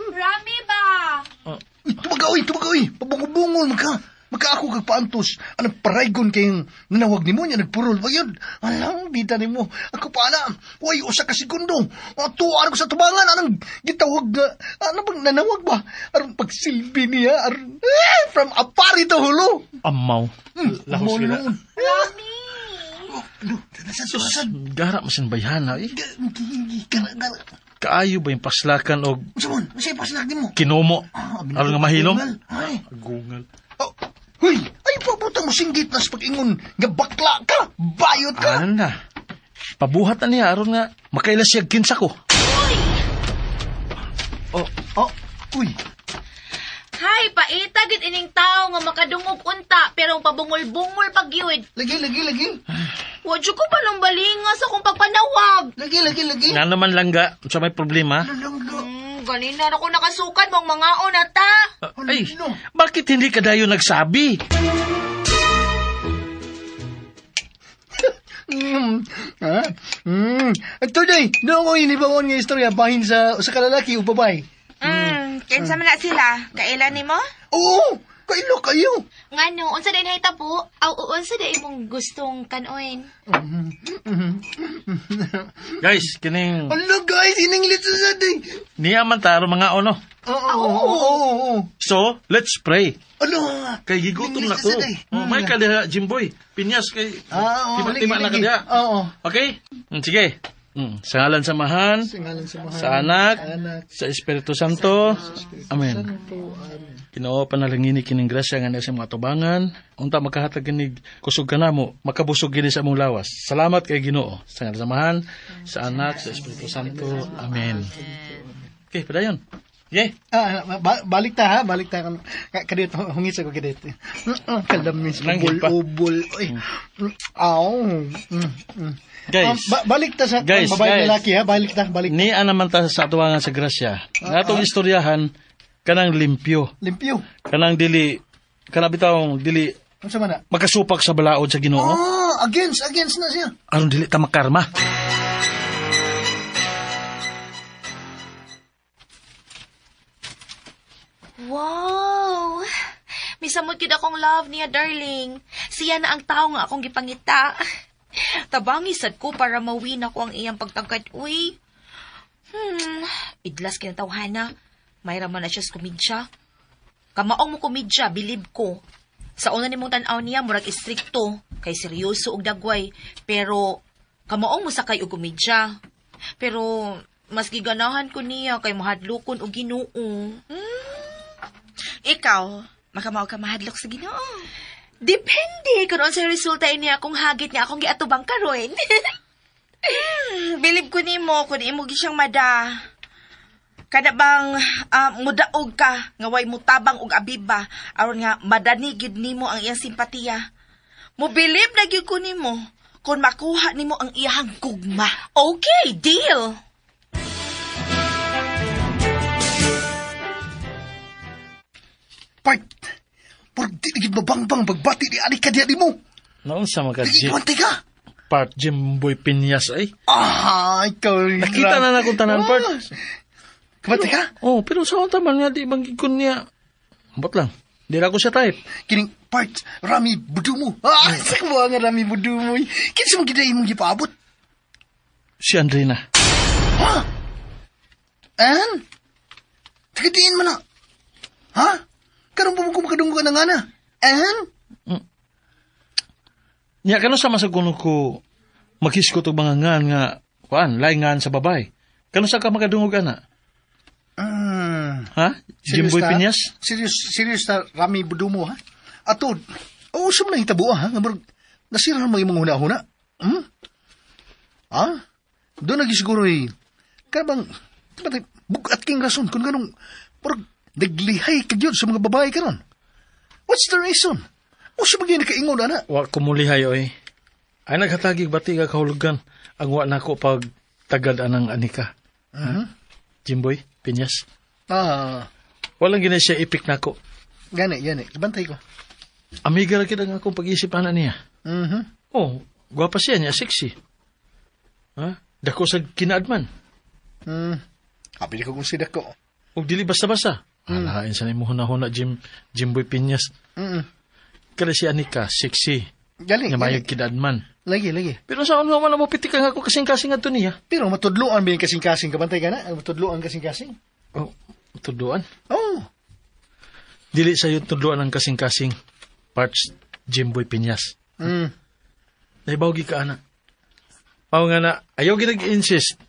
Rami ba? Tumagaw. Pabungol mo ka. Maka ako kagpaantos, anong paraygon kayong nanawag ni mo niya, nagpurol ba yun? Alam, dita ni mo, ako pa na, way, usa ka segundo, tuwaan ko sa tubangan, anong gitawag nga, ano bang nanawag ba? Anong pagsilbi niya, from apari to hulo. Amaw. Lahos nila. Rami! Ano, nasan? Gara masin bayhana eh. Gara. Kaayo ba yung paslakan o Samon, masaya paslag mo. kinomo? Aron nga mahilom? Ay. Agungal. Oh, huy, ay pabutang mo singgit na sa pag-ingon nga bakla ka, bayot ka. Ano na? Pabuhat na niya, aron nga makailas siya kinsa ko. Oh, uy. Hay, paita gid ining tao nga makadungog unta pero ang pabungol-bungol pagyud. Lagi. Wa jud ko pa nang balinga sa akong pagpanawag. Lagi. Nga naman langga, sa may problema. Langga. Ganina na ko nakasukan mong mga onata. Ay, bakit hindi ka dayo nagsabi? Ha? Today, doon ko inibangon nga istorya bahin sa kalalaki o babae. Kinsa man na sila? Kailan ni mo? Oo, kailo kayo. Ngano, unsa din hay tapo? Aw unsa din imong gustong kanoin? Guys, kining Ano guys, ininglit sa day. niya man taro mga ono. Oo. So, let's pray. Ano? Kay gigutom na Ingles ko. sa day. May kaliha, Jimboy. Pinyas kay tiba-tiba na kadiha. Oo. Okay? Sige. Sa ngalan sa Mahan, Ngalan sa mahal. sa Anak, sa Espiritu Santo. Amen. Kinoo panalangini kining grasya nga sa mga tubangan. Unta makahatag kinig kusog ka namo, makabusog gini sa among lawas. Salamat kay Ginoo. Sa ngalan sa Mahan, sa Anak, sa Espiritu Santo. Amen. Okay, padayon. Yeah. Balik ta ha, balik ta kadit hungis ako kadit. Kalamis Nanggit pa. ubol. Oy. Aw. Guys, Balik ta sa Guys, babae guys. lalaki ha, balik ta. ni naman ta sa atubangan sa grasya. Atong istoryahan kanang limpyo. Limpyo. Kanang dili kana bitawng dili Unsa man na? magkasupak sa balaod sa Ginoo. Against na siya. Aron dili ta makarma. Wow! Misamot yun akong love niya, darling. Siya na ang tao nga akong gipangita. Tabangisad ko para mawin ako ang iyang pagtangkad. Uy. Idlas kinatawhana. May raman na siya sa komedya. Kamaong mo komedya, bilib ko. Sa una ni mong tanaw niya, murag istrikto. Kay seryoso og dagway. Pero, kamaong mo sakay og komedya. Pero, mas giganahan ko niya kay mahadlokon og Ginoo. Ikaw, makamaw ka mahadlok sa Ginoo. Depende kung ano sa resulta niya kung hagit niya akong giatubang karon. Bilib ko nimo kung imo gi siyang mada. Kada bang mudaog ka nga way mutabang og abiba aron nga madani gyud nimo ang iyang simpatiya. Mobilib na gyud ko nimo kung makuha nimo ang iyang gugma. Okay, deal! Part. Pag di gid mabangbang pagbati di ani ka di mo. Naunsa man ka Di kwante ka. part Jimboy Pinyas ay. Ikaw rin. Nakita na akong tanan part. Kwante ka? Oh, pero sa unta man nga di bangkikon niya. Ambot lang. Di na ako siya type. Kining part, Rami Budumo. Sa mga nga Rami Budumo. Kinsa mong giday mong gipaabot? Si Andrina. An? Tagadiin mo na. Ha? Karoon pa mo kumakadunggo ka na nga na. An? Nya kano sa masaguno ko maghiskot og mga ngan nga kuan, lain ngan sa babay. Kano sa ka makadungog ana? Ha? Jimboy Pinyas? Serious na Rami Budumo, ha? Atod, usap na hitabo, ha? Nasirahan mo yung mga huna-huna. Ha? Doon nagisiguro eh. Kaya bang, bugat king rason kung ganong, parang naglihay ka yun sa mga babae ka ron. What's the reason? Usap magiging nakaingon, ana? Wa kumulihay oy. Ay naghatagig bati ka kahulugan ang wa nako pag tagad anang anika. Jimboy Pinyas. Walang gina siya ipik nako. Gani. Bantay ko. Amiga ra kita nga akong pag-isip ana niya. Oh, gwapa siya niya, sexy. Ha? Dako sa kinaadman. Kapili ko kung sida ko. Og dili basta-basta. Alain sa nimo huna-huna Jimboy Pinyas. kada si Anika, sexy. Gali, Nga mayag kidadman. Lagi. Pero saan naman na mo pitik ang ako kasing-kasing ato niya? Pero matudloan ba yung kasing-kasing? Kabantay ka na? Matudloan kasing-kasing? Oh, tuduan. Oh. Dili sa'yo tuduan ang kasing-kasing. Parts, Jimboy Piñas. Naibawgi ka, ana. Pao nga na, ayaw ginag-insist.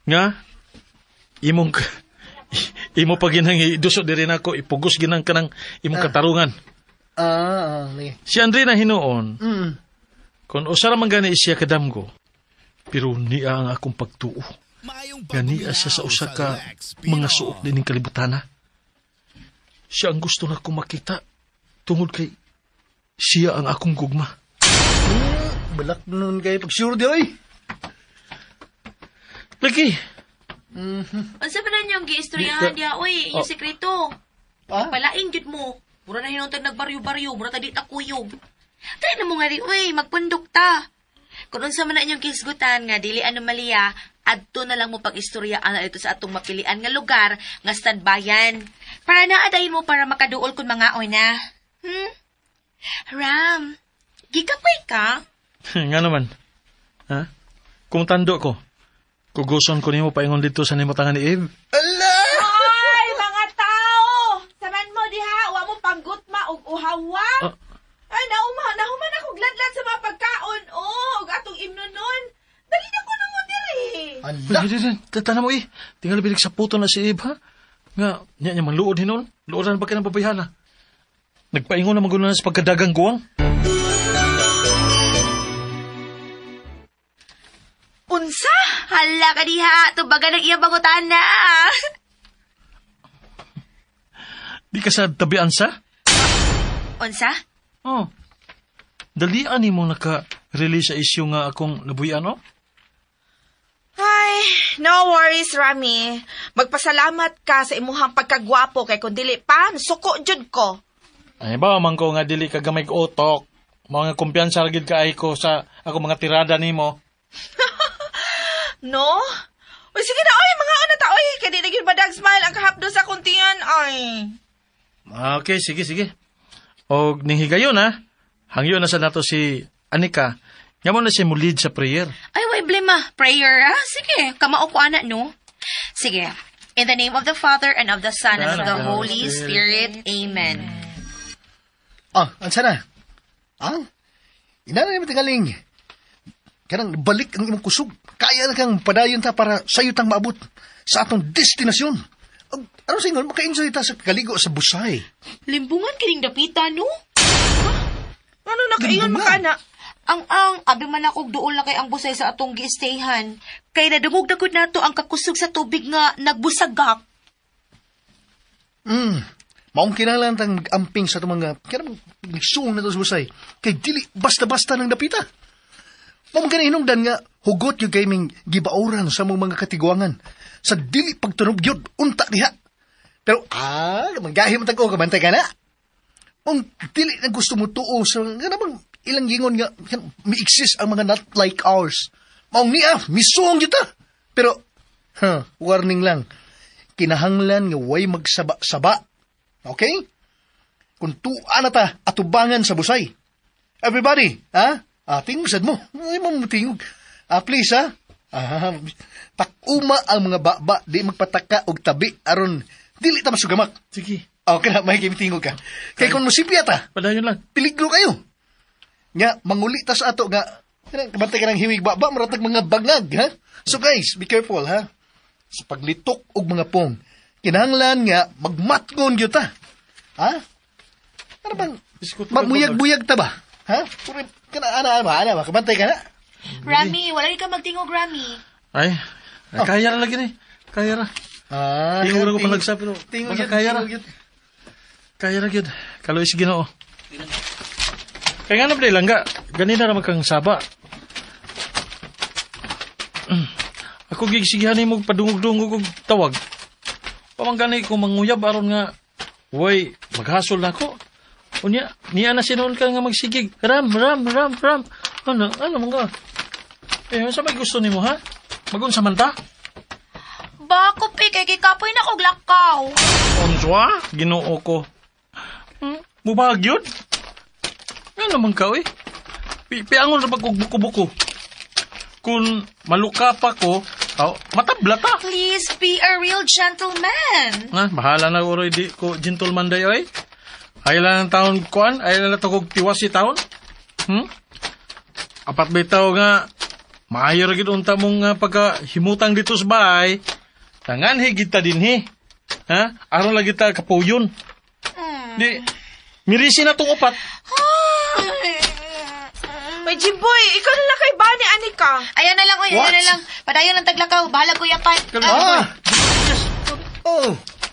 Nga, imo pa ginang idusot di rin ako, ipugos ginang ka ng imong katarungan. Lagi. Si Andre na hinuon, kung usara man gani siya kadamgo, pero niya ang akong pagtuo. Ganiya siya sa usa ka mga suok din ng kalibutana. Siya ang gusto na akong makita, tungod kay siya ang akong gugma. Balak nun kayo pag-sure di, oy. Lagi, Unsa ba na niyong giistoryahan diya, oy, yung sekreto. Palaing jud mo. Mura na hinuntag nagbaryo-baryo, mura ta di ta kuyog. Tayo na mo nga rin, uy, magpundok ta. Kung unsa man na inyong kisgutan nga, dili anomalya, adto na lang mo pag-istoryaan na ito sa atong mapilian nga lugar, nga standbayan. Para naadayin mo para makaduol kung mga na. Ram, gigapay ka? nga naman. Ha? Kung tando ko, kuguson ko nimo paingon dito sa nimutangan ni Eve. Ay, mga tao! Saman mo diha, wa mo panggutma og uhawa. Ay, nahuman ako gladlad sa mga pagkaon. Og atong imnonon. Dali na ko na mo diri. Anda. Tatana mo tinggal bilik sa puto na si Eve, ha? Nga, niya man luod hinon. Luodan ba ka ng babayana? Nagpaingon na magunan sa pagkadagang guwang. Unsa? Hala ka diha, tubagan ng iyang bangutan na. Di ka sa tabian sa? Unsa? Oh. Dalian ni mo naka-release sa isyu nga akong nabuyan, no? Ay, no worries, Rami. Magpasalamat ka sa imuhang pagkagwapo kay kung dili pa, suko jud ko. Ay ba, man ko nga dili ka gamay utok. Mga kumpiyansa ragid ka ay ko sa ako mga tirada nimo. No? Uy, sige na, oy, mga ano ta, oy. Kaya di naging badag smile ang kahapdo sa kuntian, ay. Okay, sige. O ning higayon, ha? Hangyo na sa nato si Anika. Nga mo na siya mulid sa prayer. Ay, way blema. Prayer, ha? Sige, kamao ko anak, no? Sige. In the name of the Father, and of the Son, and of the Holy Spirit. Amen. Ansa na? Ina na naman tingaling. Kanang balik ang imong kusog. Kaya na kang padayon ta para sayo tang maabot sa atong destinasyon. Ano sa ingon, maka-enjoy ta sa kaligo sa busay. Limbungan kining dapita, no? Ano na kaingon makana? Ang abi man akong duol na kay ang busay sa atong gi-stayhan. Kay nadungog dagod nato ang kakusog sa tubig nga nagbusagak. Maong kinahanglan tang mag-amping sa itong mga nagsuong na ito sa busay. Kay dili basta-basta ng dapita. Maong kinahinungdan nga hugot yung kay ming gibauran sa mga katiguangan. Sa dili pagtunog yun, unta diha. Pero, magahim ang tag-o, kabantay ka na. Maong dili na gusto mo tuo sa nga namang ilang gingon nga may exist ang mga not like ours. Maong niya, misuong yun ta. Pero, warning lang. Kinahanglan nga way magsaba-saba. Okay? Kung tuan na ta, atubangan sa busay. Everybody, tingusad mo. Ay mo tingog. Please, takuma ang mga baba, di magpataka og tabi, aron, dili ta masugamak. Sige. Okay na, may tingog ka. Kaya kung musipya ta, Padayon lang. peligro kayo. Nga, manguli ta sa ato, nga, kabantay ka ng hiwig baba, maratag mga bangag, ha? So guys, be careful, ha? Sa paglitok og mga pong, kinahanglan nga, magmatngon yun ta. Ha? Ano bang, magmuyag-buyag ta ba? Ha? Ana ba? Kabantay ka na? Rami, wala rin ka magtingog, Rami. Ay, kaya na lagi ni. Kaya na. Tingog na ko palagsa, pero kaya na. Kaya na yun. Kaloy si Ginoo. Kaya nga na pala lang ganina naman kang saba. Ako gigsigihan mo padungog-dungog og tawag. Pamangganay ko manguyab aron nga way maghasol na ako. Unya, niya na sinuon ka nga magsigig. Ram. Ano mga? Sa may gusto nimo ha? Magunsa man ta? Bako, kay kikapoy na kog lakaw. Onswa, Ginoo ko. Mubag yun? naman ka, eh. Piangon na pagkubuko-buko. Kung maluka pa ko, matabla ta. Please be a real gentleman. Bahala na uro, di ko gentleman dayo, eh. Ayaw lang ng taon kuan, ayaw lang na tagog tiwas si taon. Apat bitaw nga, maayo rin unta mong pagkahimutang dito sa bahay. Tangan higit ta din, he. Aron lagi ta kapuyon. Di, mirisi na tong upat. May Jimboy, ikaw na lang kay Bani, ani ka. Ayan na lang, ayan na lang. Padayon ng taglakaw, bahala ko yapan.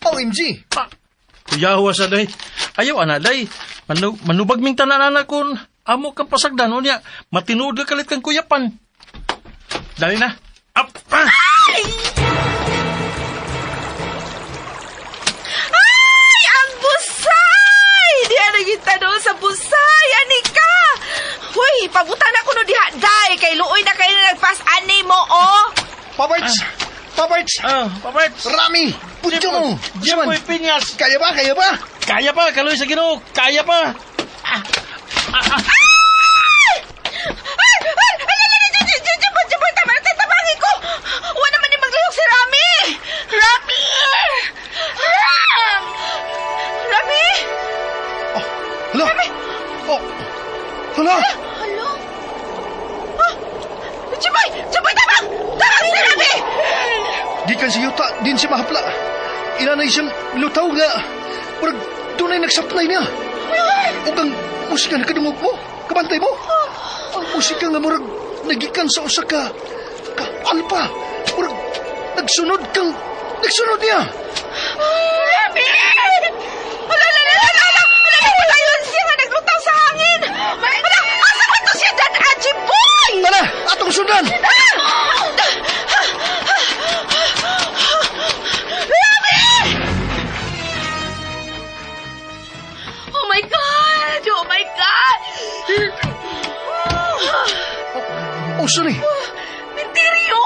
OMG. Kuyawa sa day. Ayaw, day. Manubag ming tanan kun amo kang pasagdan. O niya, matinood ka kalit kang kuyapan. Dali na. Up! Ay! Ang busay! Diyan nagita doon sa busay, ani ka. Hoy, pabutan ako no diha, day. Kay luoy na kayo nagpas-ani mo, oh. Paparts! Paparts! Rami! Putyo mo! Jimboy Piñas! Kaya ba? Kaya pa, kaloy sa Ginoo! Kaya pa! Jimboy, tama na tatabangin ko! Huwag naman ni maglihok si Rami! Rami! Rami! Hala! Rami! Hala! Hello? Jimboy, tabang! Tabang si Rami! Gikan si Yuta, din si Mahapla. Inanay siyang lutaw nga. Parang tunay nagsapnay niya. O kang musika na kadungog mo, kabantay mo. Ang musika nga murag nagikan sa usa ka alpa. Murag nagsunod niya. Rami! Wala yun siya nga naglutaw sa hangin! Wala! Asa ba ito siya dyan, Jimboy? Tara, atong sundan! Oh my God! O, sorry. Menterio!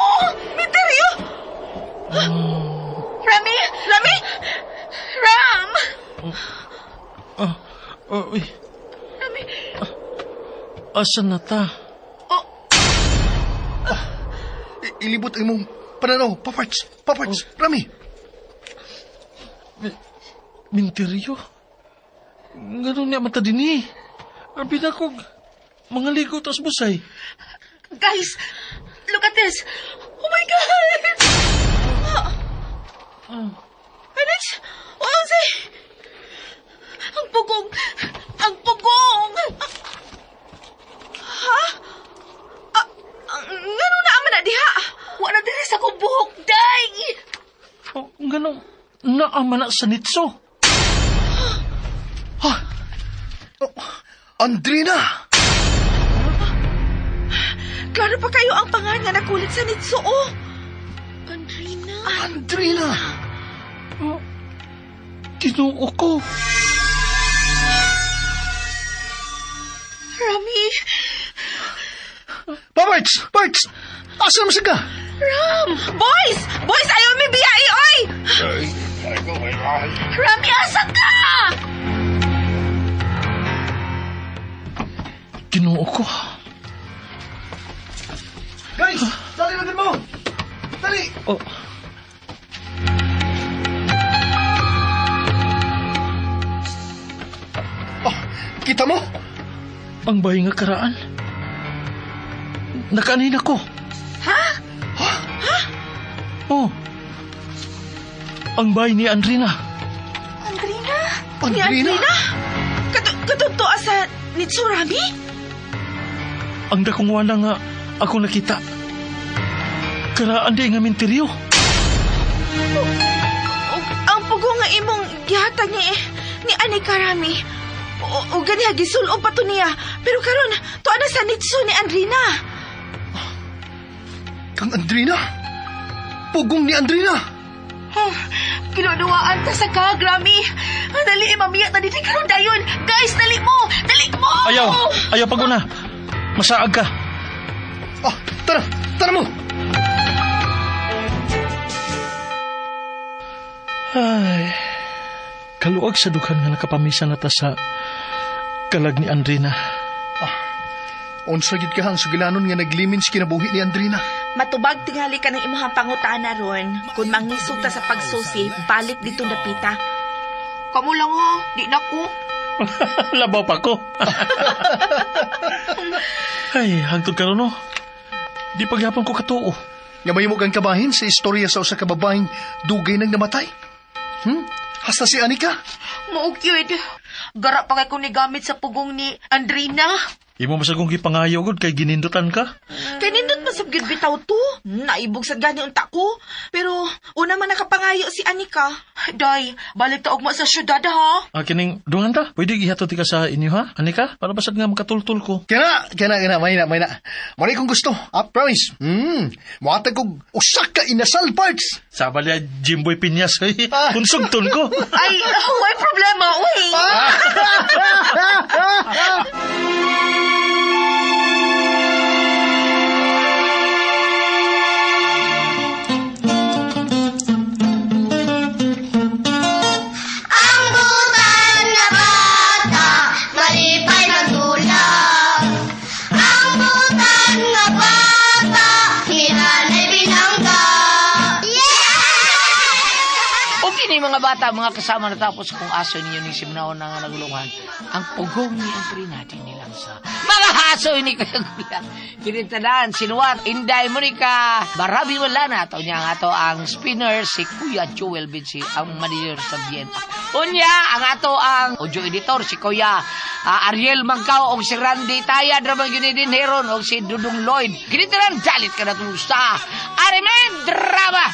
Rami! Ram! Uy. Rami! Asan na ta? Ilibot ang imong pananaw. Paparts! Rami! Minteryo? Ganun niya mata din eh. Arbi na kong mga ligo tas busay. Guys, look at this! Oh my God! Alex, what was it? Ang pugong! Ha? Ngano na aman na diha? Wala diri sa kong buhok, day! Ganun, naaman na sa nitso. Andrina! Klaro pa kayo ang pangan nga nakulit sa nitso, oh! Andrina! Tinuo ko. Rami! Paparts! Asa naman ka? Ram! Boys! Ayaw may biyai, oy! Rami, asa ka? Tinuo ko. Guys! Dali na din mo! Dali! Kita mo? Ang bahay nga karaan. Nakaanin ako. Ha? Oh. Ang bahay ni Andrina. Ni Andrina? Katugto sa nitso, Rami? Ang dakong wala nga ako nakita. Karaan di nga menteryo. Ang pugo nga imong gihatag ni Ani Karami. O ganiha gisulo pa to niya. Pero karon to ana sa nitso ni Andrina. Kang Andrina? Pugong ni Andrina? Kinunuwaan ta sa kag, Rami. Dali, mamiyak na dito karon dayon. Guys, dali mo! Ayaw paguna. Masaag ka. Tara mo! Ay, kaluag sa dukhan nga nakapamisa na ta sa kalag ni Andrina. Unsa gid ka ang sugilanon nga naglimin sa kinabuhi ni Andrina. Matubag tingali ka ng imuhang pangutana ron. Kung mangisog ta sa pagsusi, balik dito napita. Kamu lang ha, di na ko. Labaw pa ko. Ay, hangtod ka no. Di pagyapon ko katuo. Nga may mo kang kabahin sa istorya sa usa ka babaeng dugay nang namatay. Hasta si Anika. Maugyod. Gara pa kay kung nigamit sa pugong ni Andrina. Imo masagong gipangayo gud kay ginindutan ka. Kay nindot masabgyod bitaw to. Naibog sa gani unta ko. Pero una man nakapangayo si Anika. Day, balik ta ugma sa syudad ha. Kining dungan ta. Pwede gihatod ka sa inyo ha, Anika? Para basad nga makatultul ko. Kena, may na. Mari kung gusto. Promise. Muhatag kong usak ka inasal parts. Sabali ay Jimboy Piñas. Kunsugton ko. Ay, may problema, uy. Mga bata, mga kasama na tapos kung aso ninyo ni Simnaon na nga nagulungan, ang pugong ni Andrina din nilang sa mga haso ini kagulang. Kinitanan, sinuwat, Inday Monica, Barabi wala na. Ito niya nga to ang spinner, si Kuya Joel Binsi, ang manager sa Bienta. Unya, ang ato ang audio editor, si Kuya Ariel Mangkaw, o si Randy Taya, drama yun din heron, o si Dudong Lloyd. Kinitanan, dalit ka na tulusta. Arimen, drama!